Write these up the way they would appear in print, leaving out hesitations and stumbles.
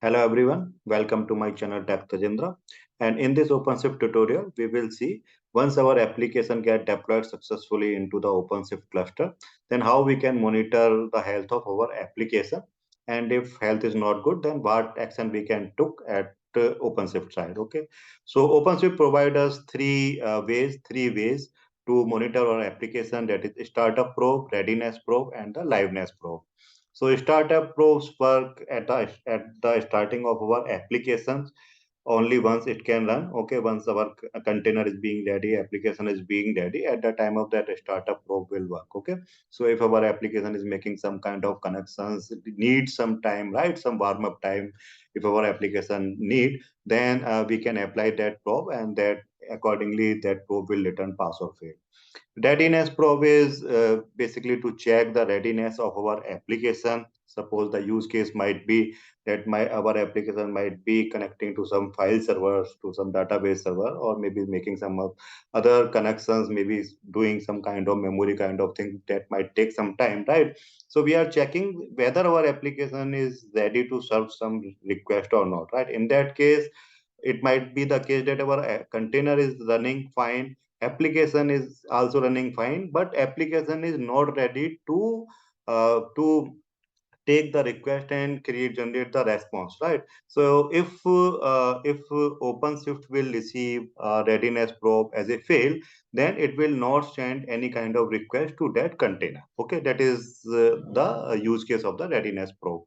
Hello everyone, welcome to my channel Tech Tajendra. And in this OpenShift tutorial, we will see once our application get deployed successfully into the OpenShift cluster, then how we can monitor the health of our application. And if health is not good, then what action we can took at OpenShift side. Okay, so OpenShift provides us three ways to monitor our application, that is startup probe, readiness probe, and the liveness probe. So startup probes work at the starting of our applications only once it can run. Okay, once our container is being ready, application is being ready, at the time of that startup probe will work. Okay, so if our application is making some kind of connections, it needs some time, right? Some warm up time. If our application need, then we can apply that probe, and that accordingly that probe will return pass or fail. Readiness probe is basically to check the readiness of our application. Suppose the use case might be that our application might be connecting to some file servers, to some database server, or maybe making some other connections, maybe doing some kind of memory kind of thing that might take some time, right? So we are checking whether our application is ready to serve some request or not, right? In that case, it might be the case that our container is running fine, application is also running fine, but application is not ready to take the request and generate the response, right? So if OpenShift will receive readiness probe as a fail, then it will not send any kind of request to that container. Okay, that is the use case of the readiness probe.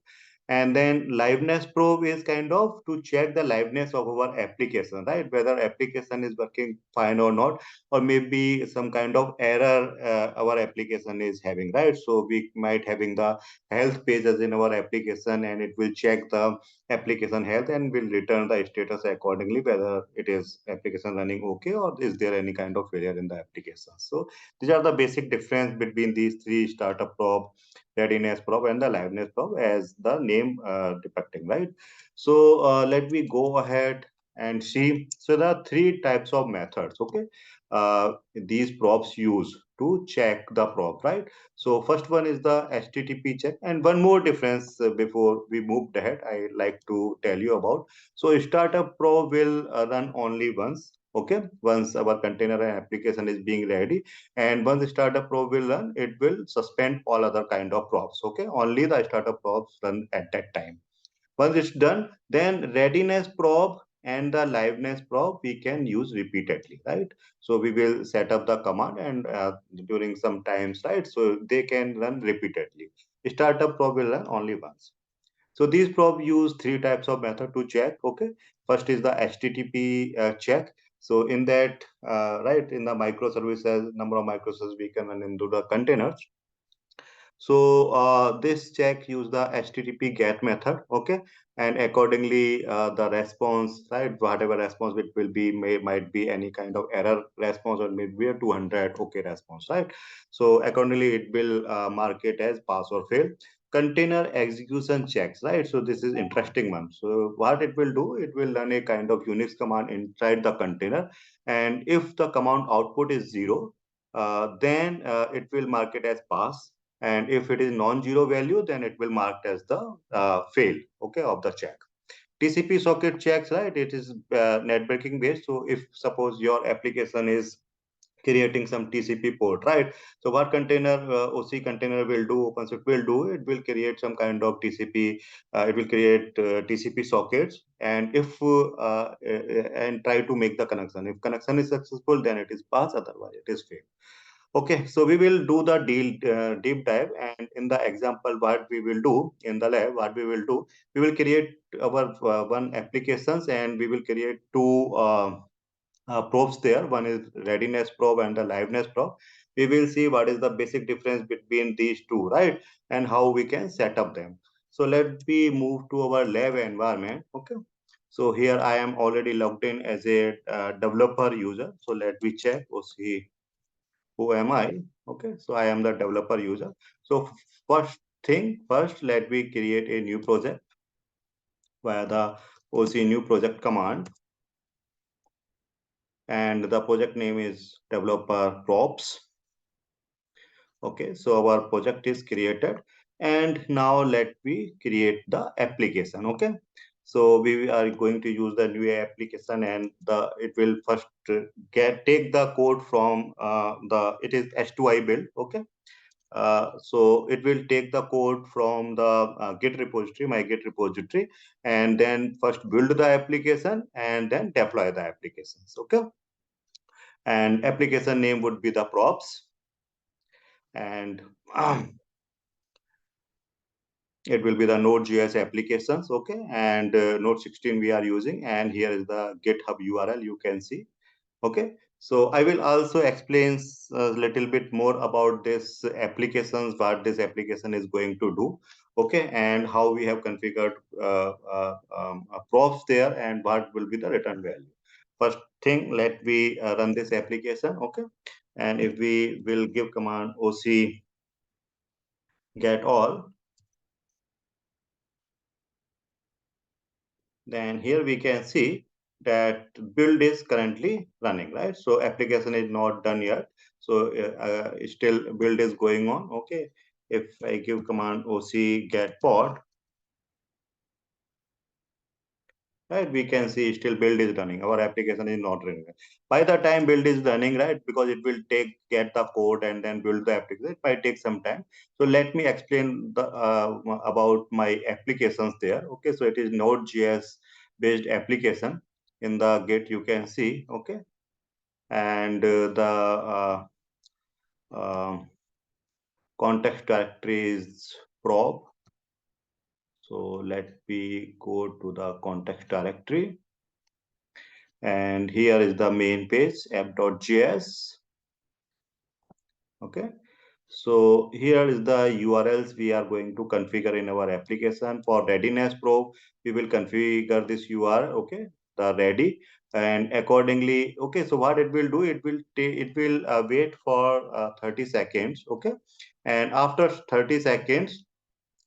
And then liveness probe is kind of to check the liveness of our application, right? Whether application is working fine or not, or maybe some kind of error our application is having, right? So we might having the health pages in our application, and it will check the application health and will return the status accordingly, whether it is application running okay or is there any kind of failure in the application. So these are the basic difference between these three: startup probe, readiness probe, and the liveness probe, as the name depicting, right? So let me go ahead and see. So there are three types of methods, okay, these probes use to check the probe, right? So first one is the HTTP check. And one more difference before we move ahead, I like to tell you about. So startup probe will run only once. Okay, once our container and application is being ready, and once the startup probe will run, it will suspend all other kind of probes. Okay, only the startup probes run at that time. Once it's done, then readiness probe and the liveness probe we can use repeatedly, right? So we will set up the command, and during some times, right? So they can run repeatedly. Startup probe will run only once. So these probe use three types of method to check. Okay, first is the HTTP check. So in that, right, in the microservices, number of microservices we can run into the containers. So this check use the HTTP GET method, okay, and accordingly the response, right, whatever response it will be, might be any kind of error response, or maybe a 200 okay response, right? So accordingly it will mark it as pass or fail. Container execution checks, right? So this is interesting one. So what it will do, it will run a kind of Unix command inside the container, and if the command output is zero, then it will mark it as pass, and if it is non-zero value, then it will mark as the fail, okay, of the check. TCP socket checks, right? It is networking based. So if suppose your application is creating some TCP port, right? So what container OC container will do, OpenShift will do, it will create some kind of TCP. It will create TCP sockets, and if and try to make the connection. If connection is successful, then it is pass. Otherwise, it is fail. Okay, so we will do the deep dive, and in the example, what we will do in the lab, what we will do, we will create our one applications, and we will create two probes there. One is readiness probe and the liveness probe. We will see what is the basic difference between these two, right, and how we can set up them. So let me move to our lab environment. Okay. So here I am already logged in as a developer user. So let me check or see who am I? Okay, so I am the developer user. So first, let me create a new project via the OC new project command, and the project name is developer props. Okay, so our project is created, and now let me create the application. Okay, So we are going to use the new application, and it will first take the code from it is H2I build. Okay. So it will take the code from the Git repository, my Git repository, and then first build the application and then deploy the applications. Okay. And application name would be the props, and it will be the Node.js applications. Okay. And Node 16 we are using, and here is the GitHub URL you can see. Okay, so I will also explain a little bit more about this applications, what this application is going to do. Okay, and how we have configured props there, and what will be the return value. First thing, let me run this application. Okay, and if we will give command oc get all, then here we can see that build is currently running, right? So application is not done yet. So still build is going on. Okay. If I give command oc get pod, right, we can see still build is running. Our application is not running. By the time build is running, right, because it will get the code and then build the application, it might take some time. So let me explain the about my applications there. Okay, so it is Node.js based application. In the Git you can see. Okay, and the uh, context directory is probe. So let me go to the context directory. And here is the main page, app.js. Okay. So here is the URLs we are going to configure in our application. For Readiness Probe, we will configure this URL, okay, the ready, and accordingly, okay. So what it will do, it will wait for 30 seconds, okay, and after 30 seconds,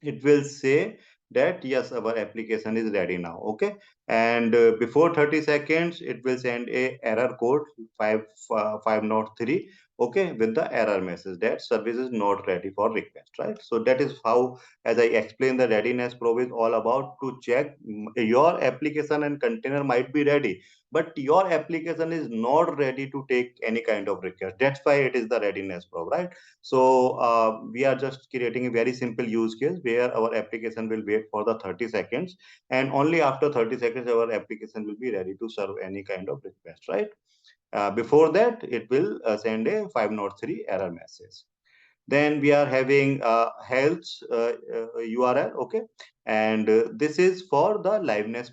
it will say that yes, our application is ready now. Okay, and before 30 seconds it will send a error code 503, okay, with the error message that service is not ready for request, right? So that is how, as I explained, the Readiness Probe is all about to check your application and container might be ready, but your application is not ready to take any kind of request. That's why it is the Readiness Probe, right? So we are just creating a very simple use case where our application will wait for the 30 seconds, and only after 30 seconds our application will be ready to serve any kind of request, right? Before that, it will send a 503 error message. Then we are having health URL, okay, and this is for the liveness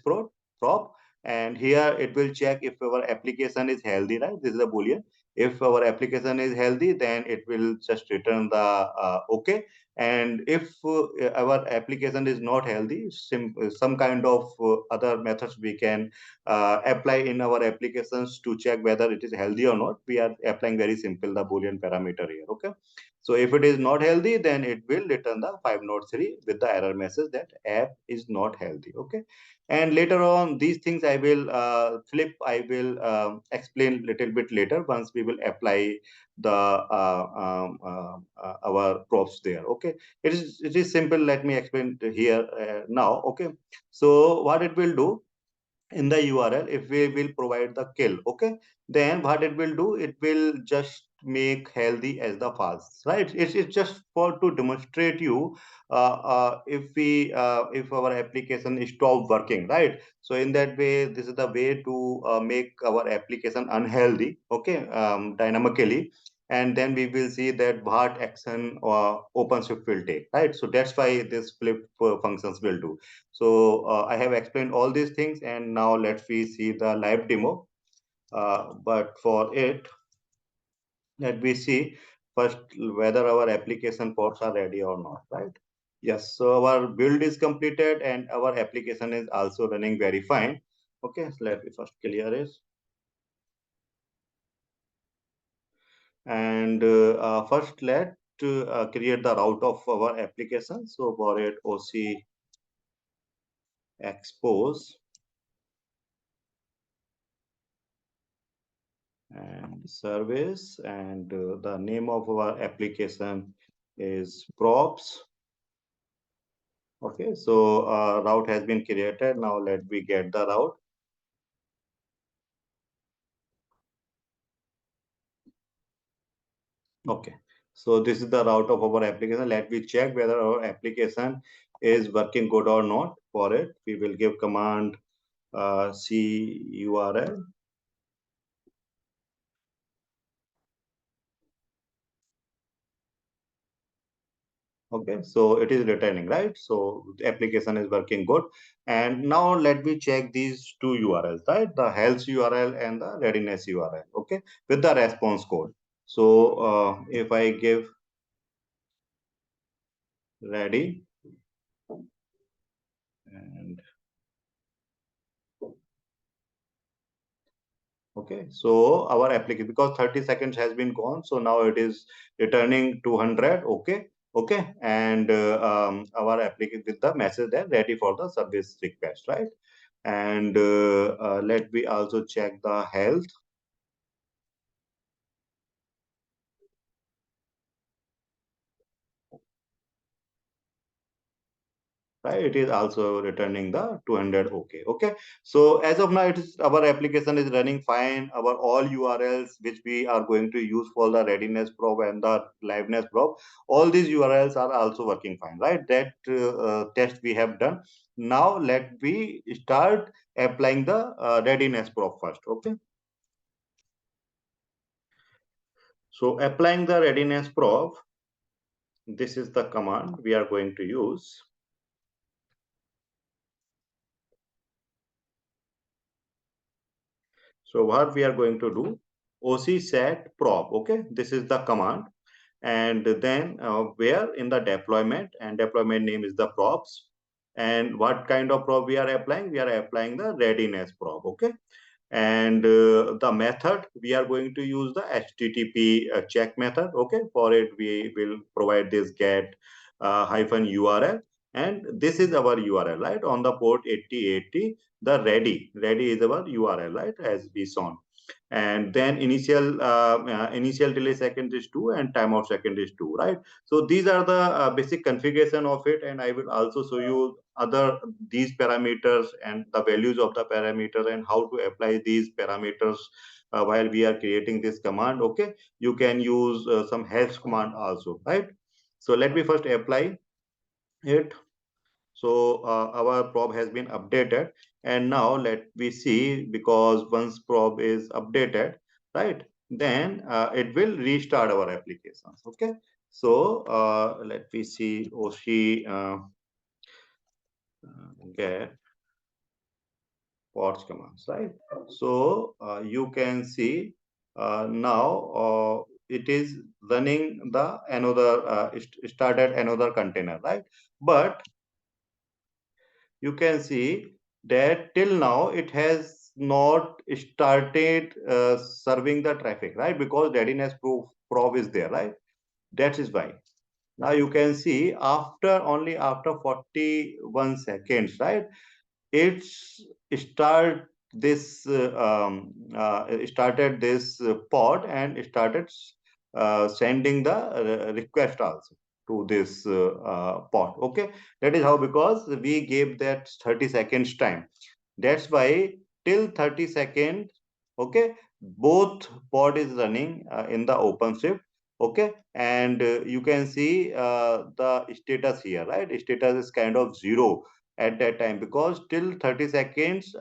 prop, and here it will check if our application is healthy, right? This is a boolean. If our application is healthy, then it will just return the okay. And if our application is not healthy, some kind of other methods we can apply in our applications to check whether it is healthy or not. We are applying very simple the boolean parameter here, okay. So if it is not healthy, then it will return the 503 with the error message that app is not healthy. Okay. And later on, these things I will I will explain little bit later once we will apply the our props there. Okay. It is simple. Let me explain here now. Okay. So what it will do, in the URL, if we will provide the kill, okay, then what it will do, it will just make healthy as the false, right? It's just for to demonstrate you if our application stop working, right? So in that way, this is the way to make our application unhealthy, okay, dynamically, and then we will see that what action OpenShift will take, right? So that's why this flip functions will do. So I have explained all these things, and now let's we see the live demo. But for it, let me see first whether our application ports are ready or not, right? Yes, so our build is completed and our application is also running very fine. Okay, so let me first clear it. And first let create the route of our application. So for it, OC expose and service, and the name of our application is props. Okay, so route has been created. Now let me get the route. Okay, so this is the route of our application. Let me check whether our application is working good or not. For it, we will give command curl. Okay, so it is returning, right? So the application is working good. And now let me check these two URLs, right? The health URL and the readiness URL, okay, with the response code. So if I give ready and okay, so our application, because 30 seconds has been gone, so now it is returning 200, okay, okay, and our application with the message that ready for the service request, right? And let me also check the health. Right, it is also returning the 200. Okay, okay. So as of now, it is our application is running fine. Our all URLs which we are going to use for the readiness probe and the liveness probe, all these URLs are also working fine, right? That test we have done. Now let me start applying the readiness probe first. Okay. So applying the readiness probe, this is the command we are going to use. So what we are going to do, OC set probe, okay, this is the command. And then where in the deployment, and deployment name is the probes. And what kind of probe we are applying? We are applying the readiness probe, okay. And the method, we are going to use the HTTP check method, okay. For it, we will provide this get hyphen URL. And this is our URL, right? On the port 8080, the ready is our URL, right? As we saw. And then initial delay second is 2 and timeout second is 2, right? So these are the basic configuration of it, and I will also show you other these parameters and the values of the parameter and how to apply these parameters while we are creating this command. Okay, you can use some hash command also, right? So let me first apply it. So our probe has been updated, and now let me see, because once probe is updated, right, then it will restart our applications. Okay, so let me see OC get ports commands, right? So you can see now it is running the another started another container, right? But you can see that till now it has not started serving the traffic, right? Because readiness probe is there, right? That is why. Now you can see after only after 41 seconds, right? It's start this started this pod and started sending the request also to this pod. Okay, that is how, because we gave that 30 seconds time. That's why till 30 seconds, okay, both pod is running in the OpenShift. Okay, and you can see the status here, right? Status is kind of zero at that time, because till 30 seconds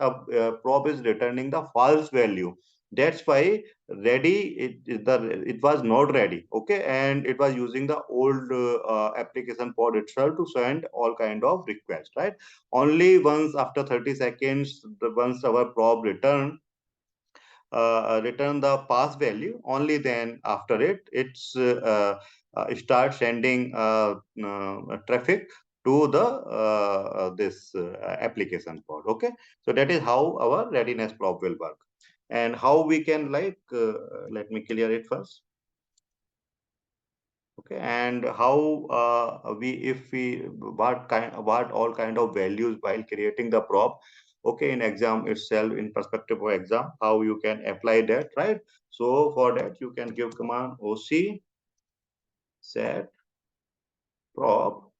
probe is returning the false value. That's why ready it was not ready, okay, and it was using the old application pod itself to send all kind of requests, right? Only once after 30 seconds, once our probe return the pass value, only then after it's start sending traffic to the this application pod. Okay, so that is how our readiness probe will work, and how we can like let me clear it first. Okay, and how we if we what all kind of values while creating the prop. Okay, in exam itself, in perspective of exam, how you can apply that, right? So for that you can give command OC set prop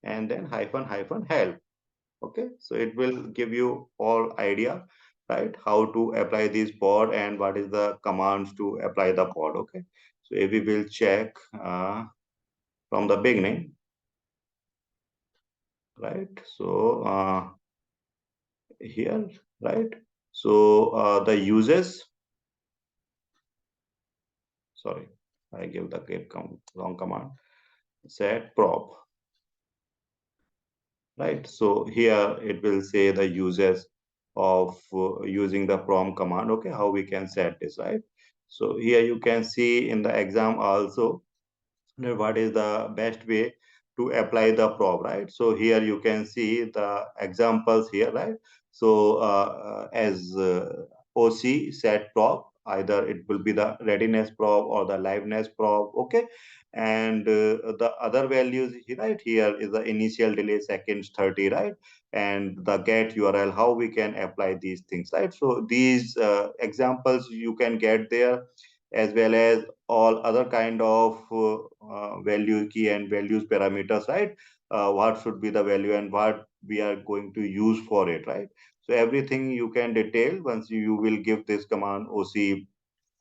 and then hyphen hyphen help. Okay, so it will give you all idea, right, how to apply this pod and what is the commands to apply the pod. Okay, so if we will check from the beginning, right, so here, right, so the uses, sorry, I give the wrong command, set prop, right, so here it will say the uses of using the prom command. Okay, how we can set this, right, so here you can see in the exam also what is the best way to apply the probe, right, so here you can see the examples here, right, so as oc set probe, either it will be the readiness probe or the liveness probe. Okay, and the other values right here is the initial delay seconds 30, right, and the get url, how we can apply these things, right, so these examples you can get there, as well as all other kind of value key and values parameters, right, what should be the value and what we are going to use for it, right, so everything you can detail once you will give this command oc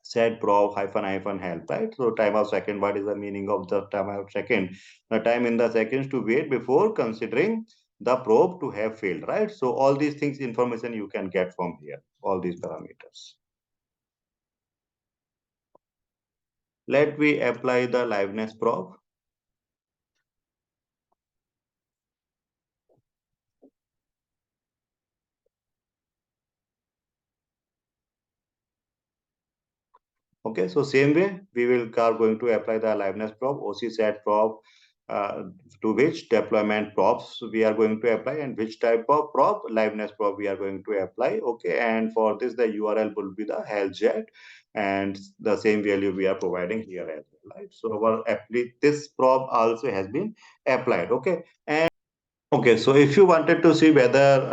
set prob hyphen hyphen help, right, so timeout second, what is the meaning of the timeout second, the time in the seconds to wait before considering the probe to have failed, right, so all these things information you can get from here, all these parameters. Let we apply the liveness probe. Okay, so same way we will are going to apply the liveness probe, OC set probe, uh, to which deployment props we are going to apply and which type of probe, liveness probe we are going to apply. Okay, and for this the URL will be the health jet, and the same value we are providing here as well, right? So our this probe also has been applied. Okay, and okay, so if you wanted to see whether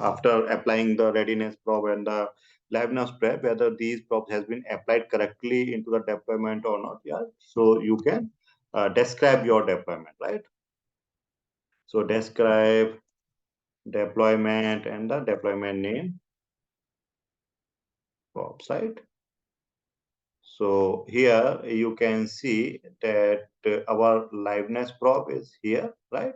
after applying the readiness probe and the liveness prep, whether these probes has been applied correctly into the deployment or not, yeah. So you can describe your deployment, right? So describe deployment and the deployment name probes, right? So here you can see that our liveness probe is here, right?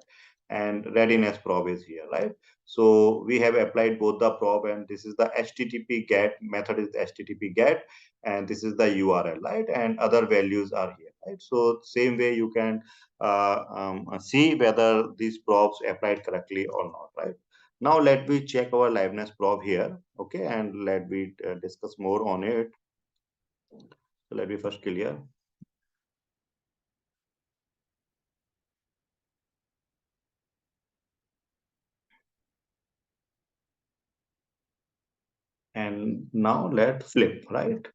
And readiness probe is here, right? So we have applied both the probe, and this is the HTTP GET method is the HTTP GET, and this is the URL, right? And other values are here, right? So same way you can see whether these probes applied correctly or not, right? Now let me check our liveness probe here, okay? And let me discuss more on it. So let me first clear. And now let's flip, right?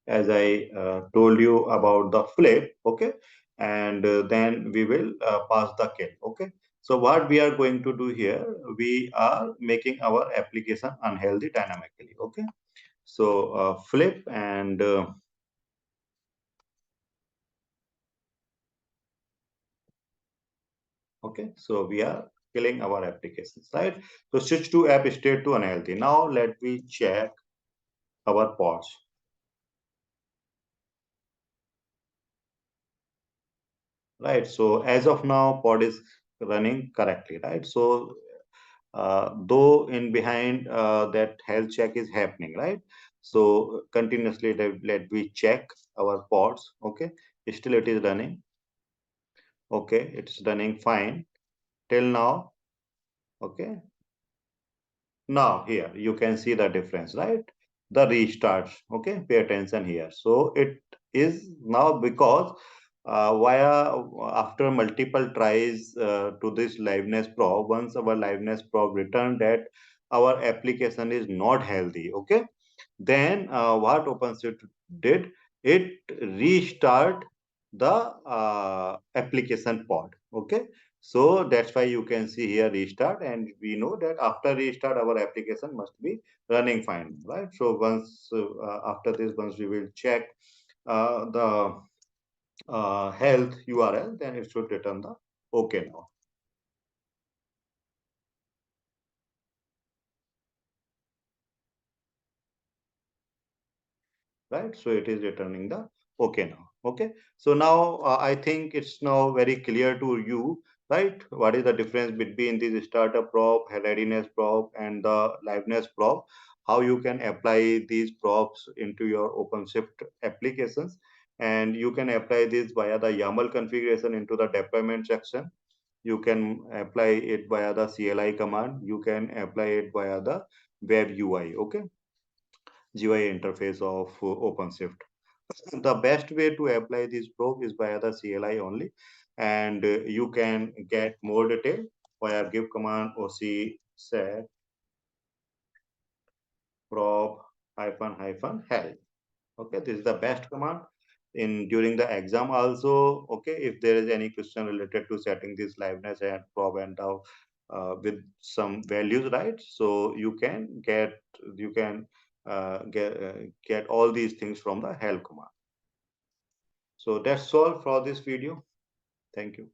As I told you about the flip, okay? And then we will pass the kill, okay? So what we are going to do here, we are making our application unhealthy dynamically, okay? So flip and okay, so we are killing our applications, right? So switch to app state to unhealthy. Now let me check our pods. Right, so as of now pod is running correctly, right, so though in behind that health check is happening, right, so continuously let we check our pods. Okay, still it is running. Okay, it's running fine till now. Okay, now here you can see the difference, right, the restarts. Okay, pay attention here, so it is now because via after multiple tries to this liveness probe, once our liveness probe returned that our application is not healthy. Okay, then what OpenShift did, it restart the application pod. Okay, so that's why you can see here restart, and we know that after restart our application must be running fine, right? So once after this, once we will check the health URL, then it should return the okay now. right? So it is returning the okay now. Okay, so now I think it's now very clear to you, right? What is the difference between this startup probe, readiness probe, and the liveness probe? How you can apply these probes into your OpenShift applications, and you can apply this via the YAML configuration into the deployment section. You can apply it via the CLI command. You can apply it via the web UI, okay, GUI interface of OpenShift. The best way to apply this probe is via the CLI only, and you can get more detail via give command OC set probe hyphen hyphen help. Okay, this is the best command in during the exam also. Okay, if there is any question related to setting this liveness and probe and with some values, right? So you can get all these things from the help command. So that's all for this video. Thank you.